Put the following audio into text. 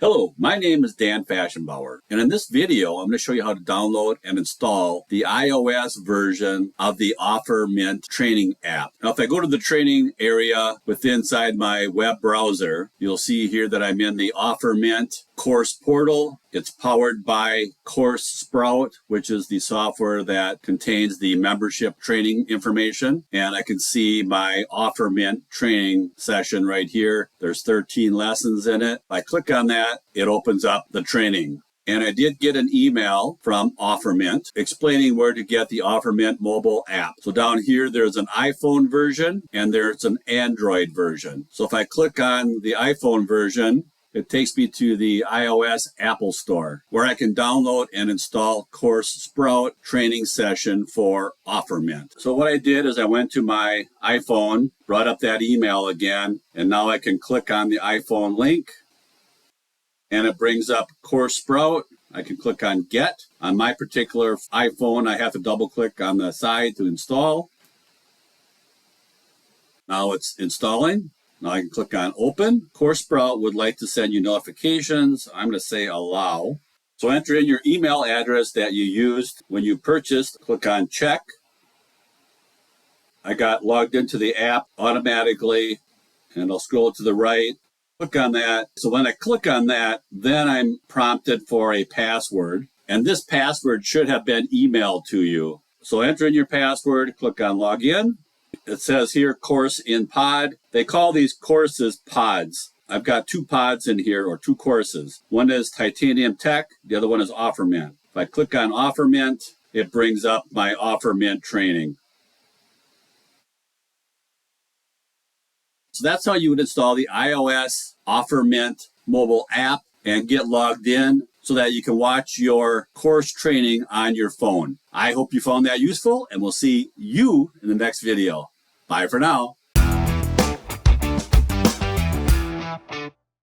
Hello, my name is Dan Fashionbauer, and in this video, I'm going to show you how to download and install the iOS version of the OfferMint training app. Now, if I go to the training area inside my web browser, you'll see here that I'm in the OfferMint course portal. It's powered by Course Sprout, which is the software that contains the membership training information. And I can see my OfferMint training session right here. There's 13 lessons in it. If I click on that, it opens up the training. And I did get an email from OfferMint explaining where to get the OfferMint mobile app. So down here, there's an iPhone version and there's an Android version. So if I click on the iPhone version, it takes me to the iOS Apple Store where I can download and install Course Sprout training session for OfferMint. So what I did is I went to my iPhone, brought up that email again, and now I can click on the iPhone link and it brings up Course Sprout. I can click on Get. On my particular iPhone, I have to double click on the side to install. Now it's installing. Now I can click on Open. Course Sprout would like to send you notifications. I'm going to say Allow. So enter in your email address that you used when you purchased. Click on Check. I got logged into the app automatically, and I'll scroll to the right. Click on that. So when I click on that, then I'm prompted for a password. And this password should have been emailed to you. So enter in your password, click on Login. It says here, course in pod. They call these courses pods. I've got two pods in here, or two courses. One is Titanium Tech. The other one is OfferMint. If I click on OfferMint, it brings up my OfferMint training. So that's how you would install the iOS OfferMint mobile app and get logged in so that you can watch your course training on your phone. I hope you found that useful, and we'll see you in the next video. Bye for now.